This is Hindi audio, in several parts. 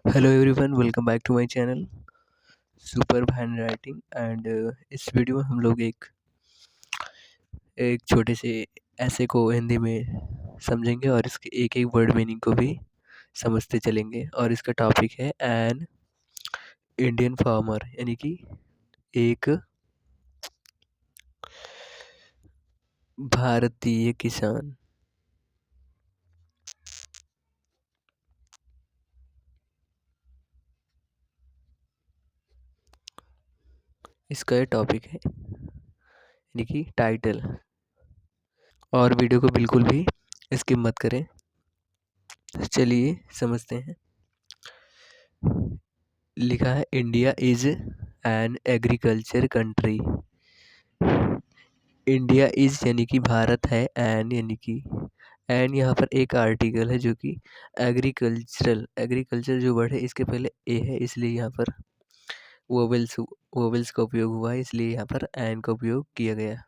Hello everyone, welcome back to my channel super handwriting. And इस वीडियो में हम लोग एक एक छोटे से ऐसे को हिंदी में समझेंगे और इसके एक एक वर्ड मीनिंग को भी समझते चलेंगे। और इसका टॉपिक है एन इंडियन फार्मर, यानी कि एक भारतीय किसान। इसका ये टॉपिक है, यानी कि टाइटल। और वीडियो को बिल्कुल भी स्किप मत करें। चलिए समझते हैं। लिखा है India is an agriculture country. India is यानी कि भारत है, एन यानी कि एन यहाँ पर एक आर्टिकल है जो कि एग्रीकल्चर जो वर्ड है इसके पहले ए है, इसलिए यहाँ पर वोवेल्स का उपयोग हुआ है, इसलिए यहाँ पर एन का उपयोग किया गया।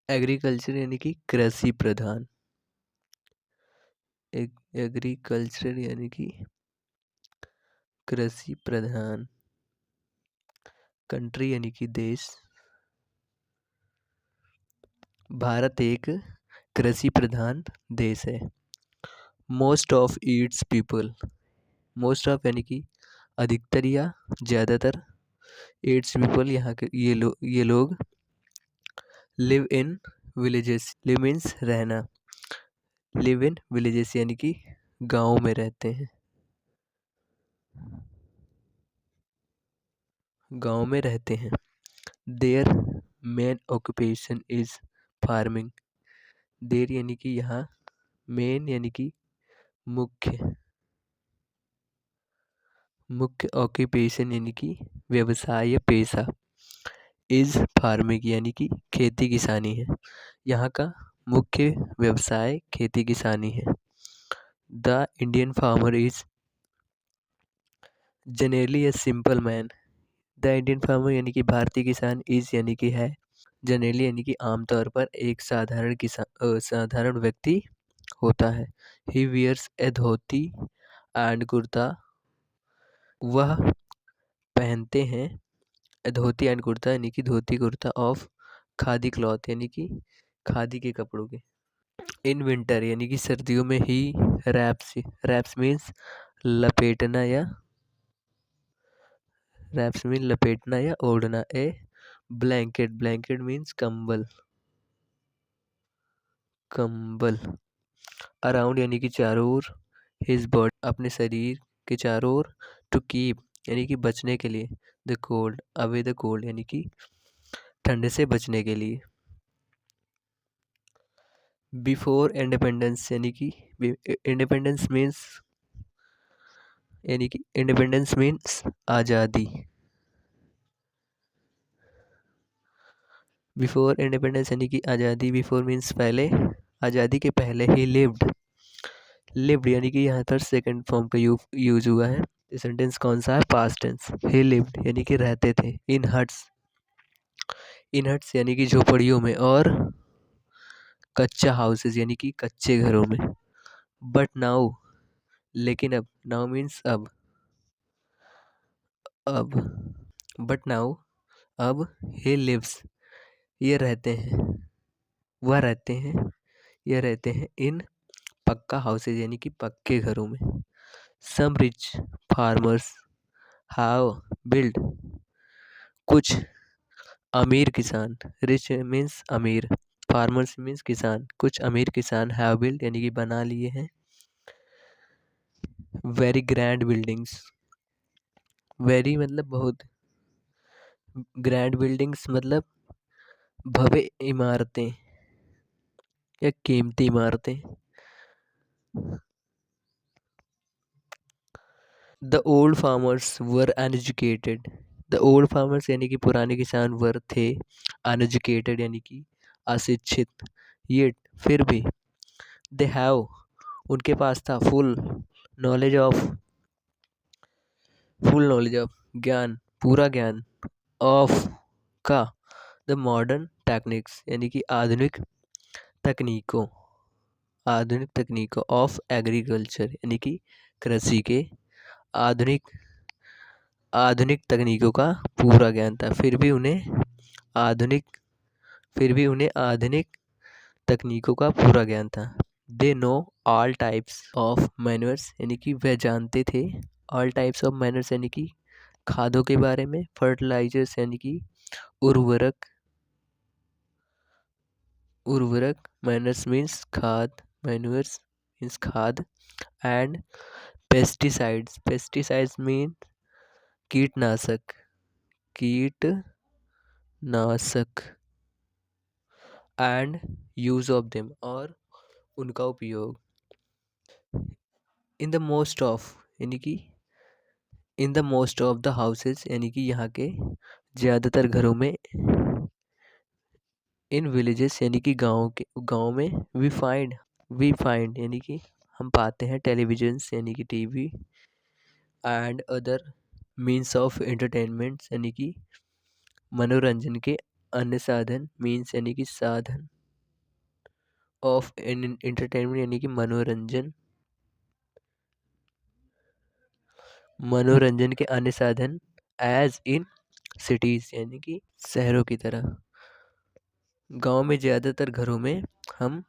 एग्रीकल्चर यानी कि कृषि प्रधान। एग्रीकल्चर यानी कि कृषि प्रधान। कंट्री यानी कि देश। भारत एक कृषि प्रधान देश है। Most of its people. Most of यानी कि अधिकतर या ज़्यादातर। इट्स पीपल यहाँ के ये लोग live in villages. Live means रहना। लिव इन विलेजेस यानी कि गाँव में रहते हैं। गाँव में रहते हैं। Their main occupation is farming. There यानी कि यहाँ, मेन यानी कि मुख्य। मुख्य ऑक्यूपेशन यानी कि व्यवसाय या पेशा। इज फार्मिंग यानी कि खेती किसानी है। यहाँ का मुख्य व्यवसाय खेती किसानी है। The Indian farmer is generally a simple man. The Indian farmer यानी कि भारतीय किसान, इज यानी कि है, जनरली यानी कि आमतौर पर एक साधारण किसान साधारण व्यक्ति होता है। He wears a dhoti and kurta. वह पहनते हैं धोती एंड कुर्ता यानी कि धोती कुर्ता ऑफ खादी क्लॉथ यानी कि खादी के कपड़ों के। इन विंटर यानी कि सर्दियों में ही रैप्स। रैप्स मीन्स लपेटना या रैप्स मीन लपेटना या ओढ़ना। ए ब्लैंकेट। ब्लैंकेट मीन्स कंबल। कंबल। अराउंड यानी कि चारों ओर। हिज बॉडी अपने शरीर के चारों ओर। टू कीप यानी कि बचने के लिए। The cold away the cold यानी कि ठंड से बचने के लिए। बिफोर इंडिपेंडेंस यानी कि इंडिपेंडेंस मीन्स यानी कि इंडिपेंडेंस मीन्स आज़ादी। बिफोर इंडिपेंडेंस यानी कि आज़ादी। बिफोर मीन्स पहले, आज़ादी के पहले। ही लिव्ड यानी कि यहाँ पर सेकंड फॉर्म का यूज हुआ है। सेंटेंस कौन सा है? Past tense. ही लिव्ड यानी कि रहते थे। इन हट्स। इन हट्स यानी कि झोपड़ियों में। और कच्चा हाउसेज यानी कि कच्चे घरों में। बट नाउ लेकिन अब। नाउ मीन्स अब। अब बट नाउ अब। ही लिव्स ये रहते हैं। वह रहते हैं, यह रहते हैं इन पक्का हाउसेज यानी कि पक्के घरों में। Some rich farmers have build. कुछ अमीर किसान। रिच मीन्स अमीर, फार्मर्स मीन्स किसान। कुछ अमीर किसान हैव बिल्ड यानी कि बना लिए हैं वेरी ग्रैंड बिल्डिंग्स। वेरी मतलब बहुत, ग्रैंड बिल्डिंग्स मतलब भव्य इमारतें या कीमती इमारतें। The old farmers were uneducated. The old farmers यानी कि पुराने किसान वर थे, अनएजुकेटेड यानी कि अशिक्षित। ये फिर भी दे हैव उनके पास था knowledge of full knowledge of ज्ञान, पूरा ज्ञान। ऑफ का द मॉडर्न टेक्निक्स यानी कि तकनीकों आधुनिक तकनीकों। ऑफ एग्रीकल्चर यानी कि कृषि के आधुनिक आधुनिक तकनीकों का पूरा ज्ञान था। आधुनिक आधुनिक तकनीकों का पूरा ज्ञान था। They know all types of manures, यानी कि वह जानते थे ऑल टाइप्स ऑफ मैन्यूअर्स यानी कि खादों के बारे में, फर्टिलाइजर्स यानी कि उर्वरक मैनर्स मीन्स खाद, मैन्यूअर्स मीन्स खाद, एंड पेस्टिसाइड्स मीन कीटनाशक, एंड यूज ऑफ देम और उनका उपयोग। इन द मोस्ट ऑफ यानी कि in the most of the houses यानी कि यहाँ के ज़्यादातर घरों में, इन विलेजेस यानी कि गाँव में वी फाइंड यानी कि हम पाते हैं टेलीविजन्स यानी कि TV, and other means of entertainments यानी कि मनोरंजन के अन्य साधन, मीन्स यानी कि साधन ऑफ एंटरटेनमेंट यानी कि मनोरंजन के अन्य साधन, एज इन सिटीज यानी कि शहरों की तरह। गांव में ज़्यादातर घरों में हम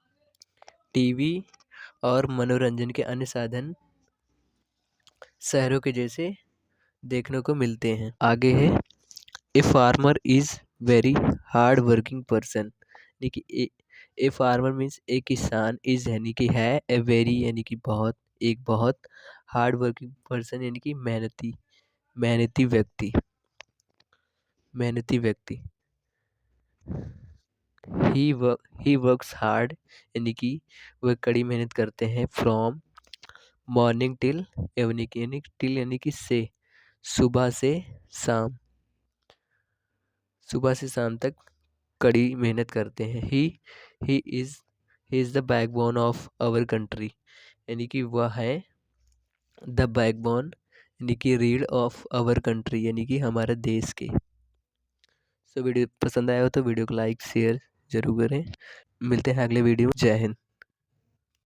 टीवी और मनोरंजन के अन्य साधन शहरों के जैसे देखने को मिलते हैं। आगे है a farmer is very hard working person, यानी कि ए फार्मर मीन्स एक किसान, इज़ यानी कि है, ए वेरी यानी कि बहुत, एक बहुत, हार्ड वर्किंग पर्सन यानी कि मेहनती व्यक्ति। ही वर्क्स हार्ड यानी कि वह कड़ी मेहनत करते हैं, फ्रॉम मॉर्निंग टिल इवनिंग यानी टिल यानी कि से, सुबह से शाम तक कड़ी मेहनत करते हैं। He is the backbone of our country, यानी कि वह है द बैकबोन यानी कि रीढ़ ऑफ आवर कंट्री यानी कि हमारे देश के। वीडियो पसंद आया हो तो वीडियो को लाइक शेयर जरूर करें। मिलते हैं अगले वीडियो में। जय हिंद।